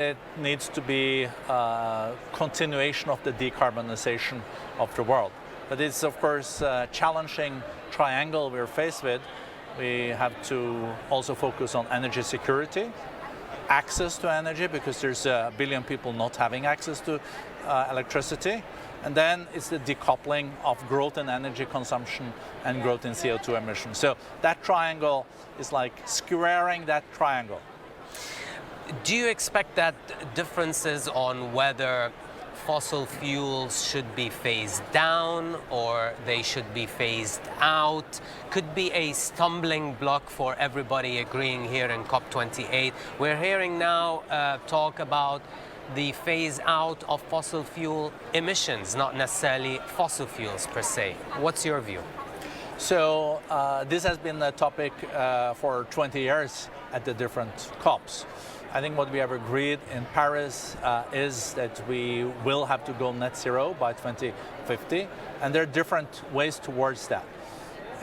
It needs to be a continuation of the decarbonization of the world. But it's of course a challenging triangle we're faced with. We have to also focus on energy security, access to energy, because there's a billion people not having access to electricity. And then it's the decoupling of growth in energy consumption and growth in CO2 emissions. So that triangle is like squaring that triangle. Do you expect that differences on whether fossil fuels should be phased down or they should be phased out could be a stumbling block for everybody agreeing here in COP28? We're hearing now talk about the phase out of fossil fuel emissions, not necessarily fossil fuels per se. What's your view? So this has been a topic for 20 years at the different COPs. I think what we have agreed in Paris is that we will have to go net zero by 2050, and there are different ways towards that.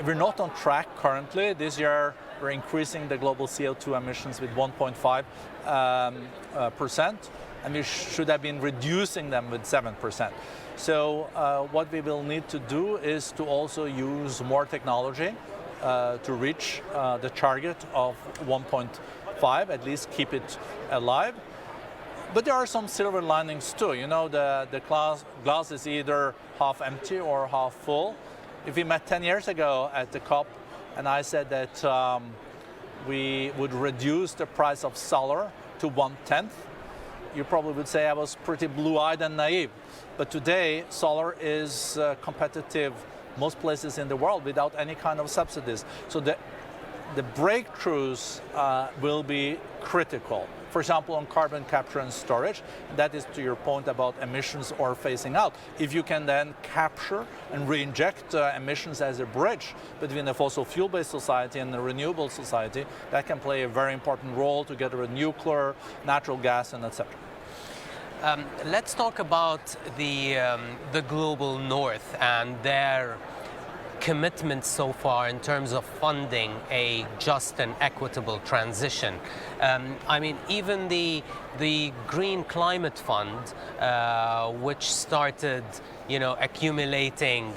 We're not on track currently. This year we're increasing the global CO2 emissions with 1.5%, and we should have been reducing them with 7%. So what we will need to do is to also use more technology to reach the target of 1.5, at least keep it alive. But there are some silver linings too. You know, the glass is either half empty or half full. If we met 10 years ago at the COP and I said that we would reduce the price of solar to 1/10, you probably would say I was pretty blue-eyed and naive. But today, solar is competitive most places in the world without any kind of subsidies. So the breakthroughs will be critical. For example, on carbon capture and storage, that is to your point about emissions or phasing out. If you can then capture and reinject emissions as a bridge between the fossil fuel-based society and the renewable society, that can play a very important role together with nuclear, natural gas, and etc. Let's talk about the global north and their commitment so far in terms of funding a just and equitable transition. I mean, even the Green Climate Fund, which started, accumulating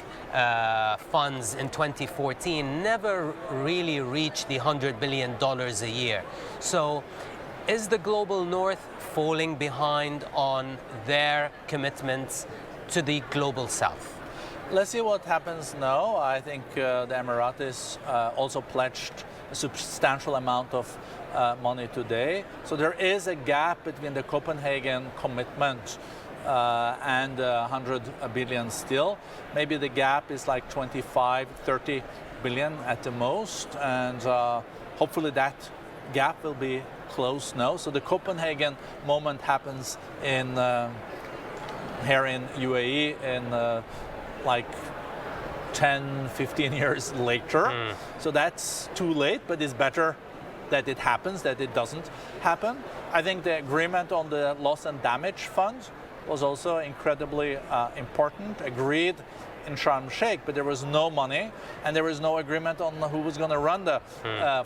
funds in 2014, never really reached the $100 billion a year. So, is the global north falling behind on their commitments to the global south? Let's see what happens now. I think the Emiratis also pledged a substantial amount of money today. So there is a gap between the Copenhagen commitment and 100 billion still. Maybe the gap is like 25, 30 billion at the most. And hopefully that gap will be closed now. So the Copenhagen moment happens in here in UAE in like 10, 15 years later. So that's too late, but it's better that it happens, that it doesn't happen. I think the agreement on the loss and damage fund was also incredibly important, agreed in Sharm el-Sheikh, but there was no money and there was no agreement on who was going to run the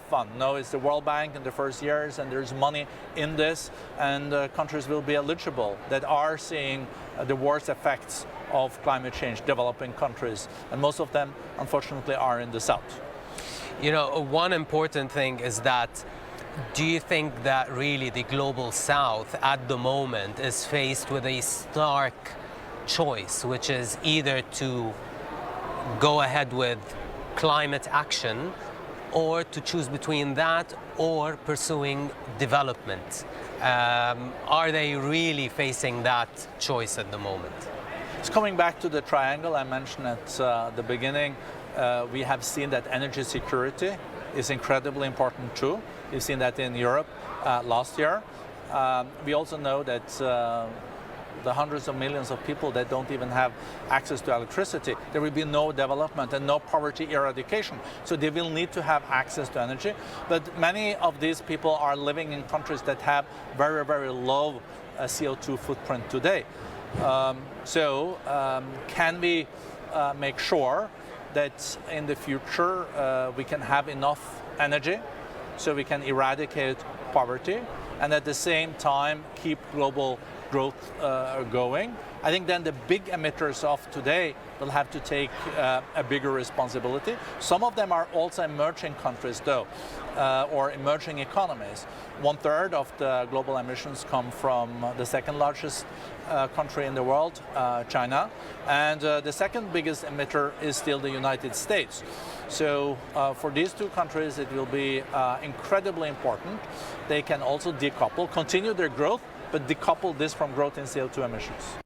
fund. No, it's the World Bank in the first years, and there's money in this, and countries will be eligible that are seeing the worst effects of climate change, developing countries, and most of them unfortunately are in the south. You know, one important thing is that, do you think that really the global south at the moment is faced with a stark choice, which is either to go ahead with climate action or to choose between that or pursuing development? Are they really facing that choice at the moment? It's coming back to the triangle I mentioned at the beginning. We have seen that energy security is incredibly important too. We've seen that in Europe last year. We also know that the hundreds of millions of people that don't even have access to electricity, there will be no development and no poverty eradication. So they will need to have access to energy. But many of these people are living in countries that have very, very low CO2 footprint today. Can we make sure that in the future we can have enough energy so we can eradicate poverty? and at the same time keep global growth going. I think then the big emitters of today will have to take a bigger responsibility. Some of them are also emerging countries though, or emerging economies. 1/3 of the global emissions come from the second largest country in the world, China, and the second biggest emitter is still the United States. So for these two countries it will be incredibly important. They can also decouple, continue their growth, but decouple this from growth in CO2 emissions.